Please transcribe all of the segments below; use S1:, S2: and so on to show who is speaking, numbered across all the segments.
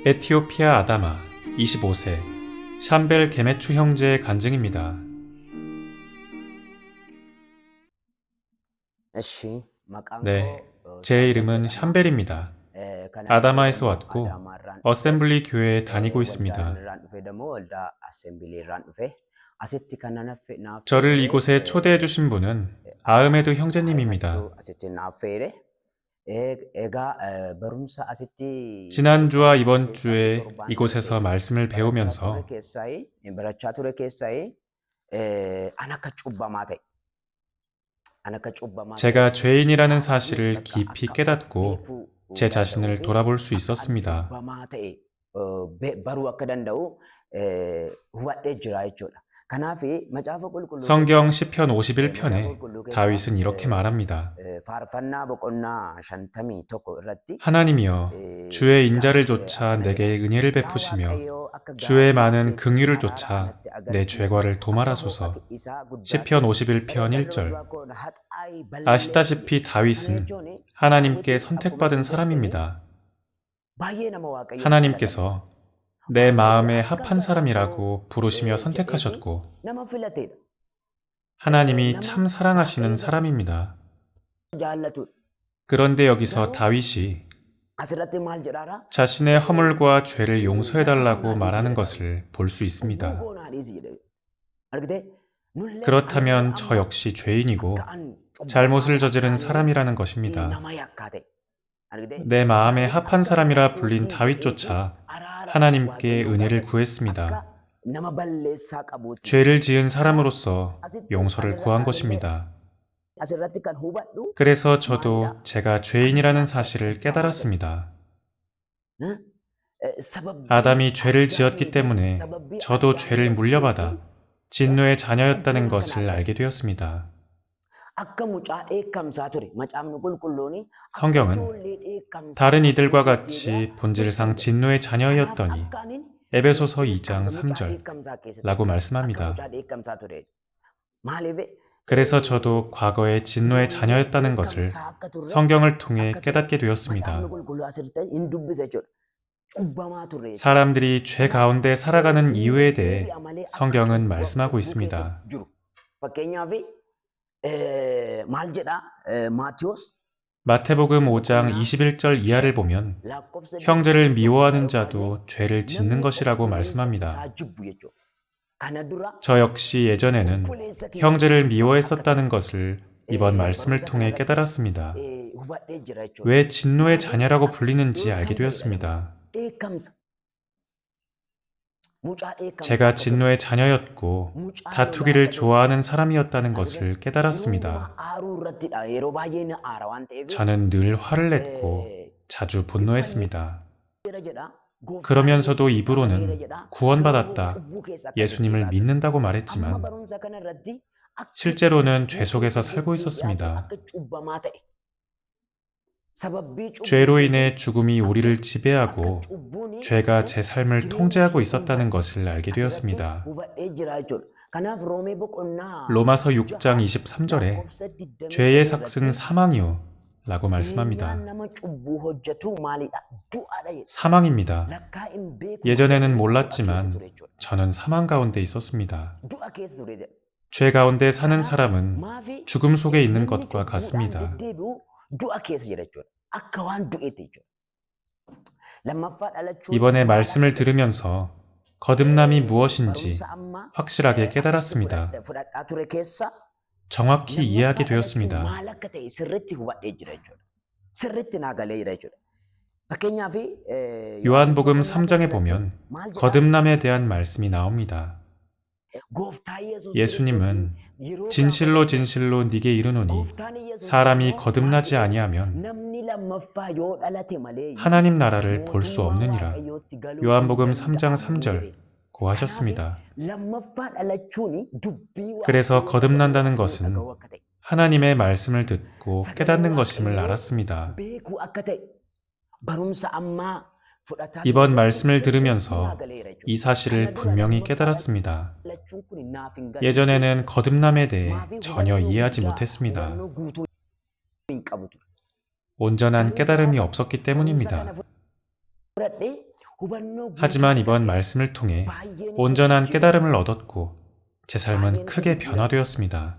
S1: 에티오피아 아다마 25세 샴벨 게메추 형제의 간증입니다.
S2: እሺ maqaan
S1: 네,
S2: koo
S1: 제
S2: Shaambal
S1: 이름은
S2: jedhama.
S1: 샴벨입니다.
S2: Kanan dhufe
S1: 아다마에서
S2: immoo
S1: 왔고
S2: Adaamaarraan dhufe.
S1: 어셈블리 교회에 다니고
S2: Waldaan
S1: 있습니다.
S2: irraan dhufe immoo waldaa Assembiliirraan dhufe. Asitti kan naaf
S1: 저를
S2: fide
S1: 이곳에 초대해 주신 분은 아흐메드 형제님입니다.
S2: Ahimadu asitti naaf fide. Egaa barumsa asitti
S1: 지난주와 이번
S2: keessaa fi
S1: 주에
S2: torbaan darbe
S1: 이곳에서 말씀을 배우면서
S2: barachaa ture keessaayi an akka cubbamaa ta'e.
S1: 제가 죄인이라는 사실을 깊이 깨닫고 제 자신을 돌아볼 수 있었습니다.
S2: baruu akka danda'u hubadhee jira jechuudha. Kanaaf macaafa qulqulluu
S1: 성경
S2: keessaa
S1: 시편
S2: macaafa
S1: 51편에
S2: qulqulluu keessaa
S1: 다윗은 이렇게 말합니다.
S2: faarfannaa boqonnaa 51 irratti
S1: 하나님이여 주의 인자를 쫓아 내게 은혜를 베푸시며 주의 많은 긍휼을 쫓아 내 죄과를 도말하소서. 시편 51편 1절. 아시다시피 다윗은 하나님께 선택받은 사람입니다. 하나님께서 내 마음에 합한 사람이라고 부르시며 선택하셨고 하나님이 참 사랑하시는 사람입니다. 그런데 여기서 다윗이 자신의 허물과 죄를 용서해달라고 말하는 것을 볼 수 있습니다. 그렇다면 저 역시 죄인이고 잘못을 저지른 사람이라는 것입니다. 내 마음에 합한 사람이라 불린 다윗조차 하나님께 은혜를 구했습니다. 죄를 지은 사람으로서 용서를 구한 것입니다. 그래서 저도 제가 죄인이라는 사실을 깨달았습니다. 아담이 죄를 지었기 때문에 저도 죄를 물려받아 진노의 자녀였다는 것을 알게 되었습니다. 성경은 다른 이들과 같이 본질상 진노의 자녀였더니 에베소서 2장 3절라고 말씀합니다. 그래서 저도 과거에 진노의 자녀였다는 것을 성경을 통해 깨닫게 되었습니다. 사람들이 죄 가운데 살아가는 이유에 대해 성경은 말씀하고 있습니다. 마태복음 5장 21절 이하를 보면 형제를 미워하는 자도 죄를 짓는 것이라고 말씀합니다. 저 역시 예전에는 형제를 미워했었다는 것을 이번 말씀을 통해 깨달았습니다. 왜 진노의 자녀라고 불리는지 알게 되었습니다. 제가 진노의 자녀였고 다투기를 좋아하는 사람이었다는 것을 깨달았습니다. 저는 늘 화를 냈고 자주 분노했습니다. 그러면서도 입으로는 구원받았다, 예수님을 믿는다고 말했지만 실제로는 죄 속에서 살고 있었습니다. 죄로 인해 죽음이 우리를 지배하고 죄가 제 삶을 통제하고 있었다는 것을 알게 되었습니다. 로마서 6장 23절에 죄의 삭은 사망이요 라고 말씀합니다. 사망입니다. 예전에는 몰랐지만 저는 사망 가운데 있었습니다. 죄 가운데 사는 사람은 죽음 속에 있는 것과 같습니다. 이번에 말씀을 들으면서 거듭남이 무엇인지 확실하게 깨달았습니다. 정확히 이해하게 되었습니다. 요한복음 3장에 보면 거듭남에 대한 말씀이 나옵니다. 예수님은 진실로 진실로 네게 이르노니 사람이 거듭나지 아니하면 하나님 나라를 볼 수 없느니라. 요한복음 3장 3절 고 하셨습니다. 그래서 거듭난다는 것은 하나님의 말씀을 듣고 깨닫는 것임을 알았습니다. 이번 말씀을 들으면서 이 사실을 분명히 깨달았습니다. 예전에는 거듭남에 대해 전혀 이해하지 못했습니다. 온전한 깨달음이 없었기 때문입니다. 하지만 이번 말씀을 통해 온전한 깨달음을 얻었고 제 삶은 크게 변화되었습니다.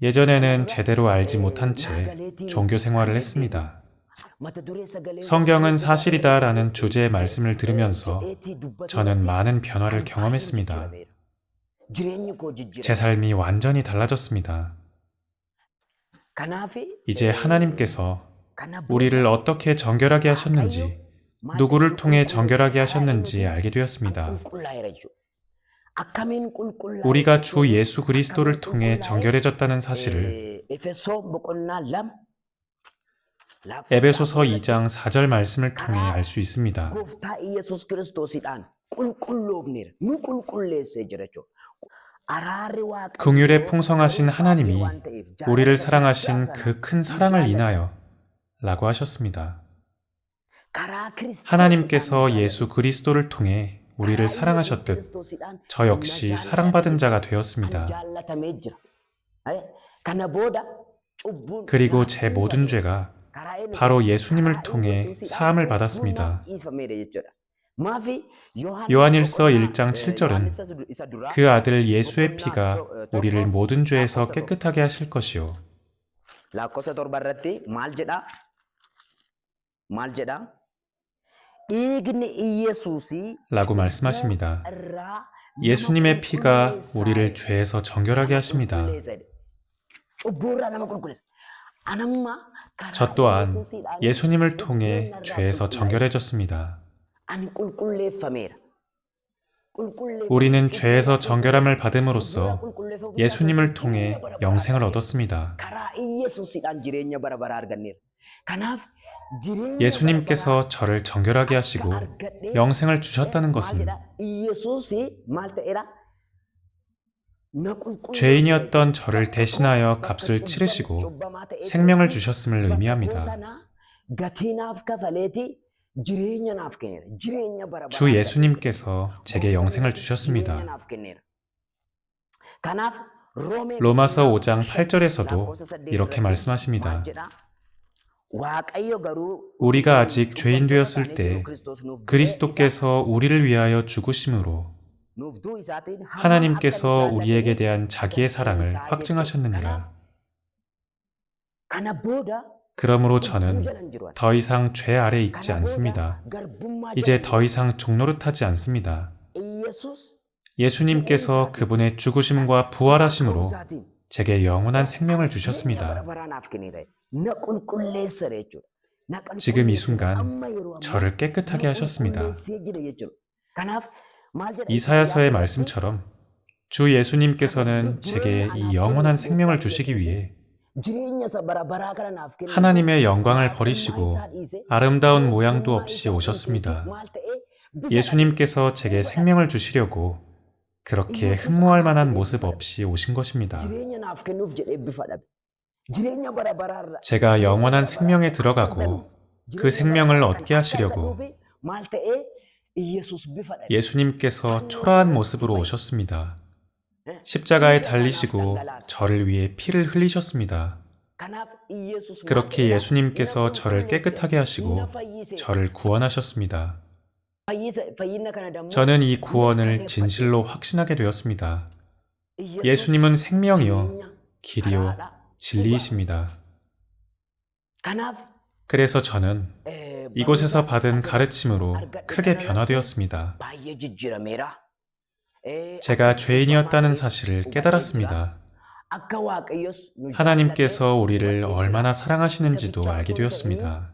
S1: 예전에는 제대로 알지 못한 채 종교 생활을 했습니다. 성경은 사실이다라는 주제의 말씀을 들으면서 저는 많은 변화를 경험했습니다. 제 삶이 완전히 달라졌습니다. 이제 하나님께서 우리를 어떻게 정결하게 하셨는지, 누구를 통해 정결하게 하셨는지 알게 되었습니다. 우리가 주 예수 그리스도를 통해 정결해졌다는 사실을 에베소서 2장 4절 말씀을 통해 알 수 있습니다. 긍휼에 풍성하신 하나님이 우리를 사랑하신 그 큰 사랑을 인하여 라고 하셨습니다. 하나님께서 예수 그리스도를 통해 우리를 사랑하셨듯 저 역시 사랑받은 자가 되었습니다. 그리고 제 모든 죄가 바로 예수님을 통해 사함을 받았습니다. 요한일서 1장 7절은 그 아들 예수의 피가 우리를 모든 죄에서 깨끗하게 하실 것이요. 라고 말씀하십니다. 예수님의 피가 우리를 죄에서 정결하게 하십니다. 저 또한 예수님을 통해 죄에서 정결해졌습니다. 우리는 죄에서 정결함을 받음으로써 예수님을 통해 영생을 얻었습니다. 예수님께서 저를 정결하게 하시고 영생을 주셨다는 것은 죄인이었던 저를 대신하여 값을 치르시고 생명을 주셨음을 의미합니다. 주 예수님께서 제게 영생을 주셨습니다. 로마서 5장 8절에서도 이렇게 말씀하십니다. 우리가 아직 죄인 되었을 때 그리스도께서 우리를 위하여 죽으심으로 하나님께서 우리에게 대한 자기의 사랑을 확증하셨느니라. 그러므로 저는 더 이상 죄 아래 있지 않습니다. 이제 더 이상 종노릇하지 않습니다. 예수님께서 그분의 죽으심과 부활하심으로 제게 영원한 생명을 주셨습니다. 지금 이 순간 저를 깨끗하게 하셨습니다. 이사야서의 말씀처럼 주 예수님께서는 제게 이 영원한 생명을 주시기 위해 하나님의 영광을 버리시고 아름다운 모양도 없이 오셨습니다. 예수님께서 제게 생명을 주시려고 그렇게 흠모할 만한 모습 없이 오신 것입니다. 제가 영원한 생명에 들어가고 그 생명을 얻게 하시려고 예수님께서 초라한 모습으로 오셨습니다. 십자가에 달리시고 저를 위해 피를 흘리셨습니다. 그렇게 예수님께서 저를 깨끗하게 하시고 저를 구원하셨습니다. 저는 이 구원을 진실로 확신하게 되었습니다. 예수님은 생명이요, 길이요, 진리이십니다. 그래서 저는 이곳에서 받은 가르침으로 크게 변화되었습니다. 제가 죄인이었다는 사실을 깨달았습니다. 하나님께서 우리를 얼마나 사랑하시는지도 알게 되었습니다.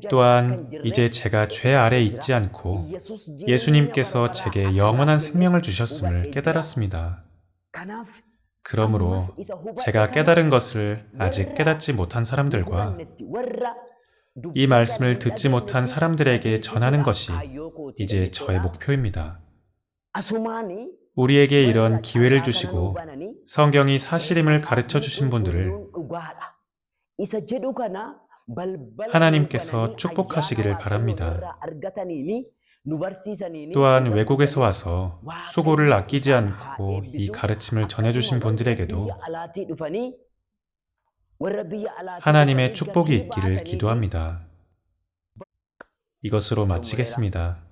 S1: 또한 이제 제가 죄 아래 있지 않고 예수님께서 제게 영원한 생명을 주셨음을 깨달았습니다. 그러므로 제가 깨달은 것을 아직 깨닫지 못한 사람들과 이 말씀을 듣지 못한 사람들에게 전하는 것이 이제 저의 목표입니다. 우리에게 이런 기회를 주시고 성경이 사실임을 가르쳐 주신 분들을 하나님께서 축복하시기를 바랍니다. 또한 외국에서 와서 수고를 아끼지 않고 이 가르침을 전해주신 분들에게도 하나님의 축복이 있기를 기도합니다. 이것으로 마치겠습니다.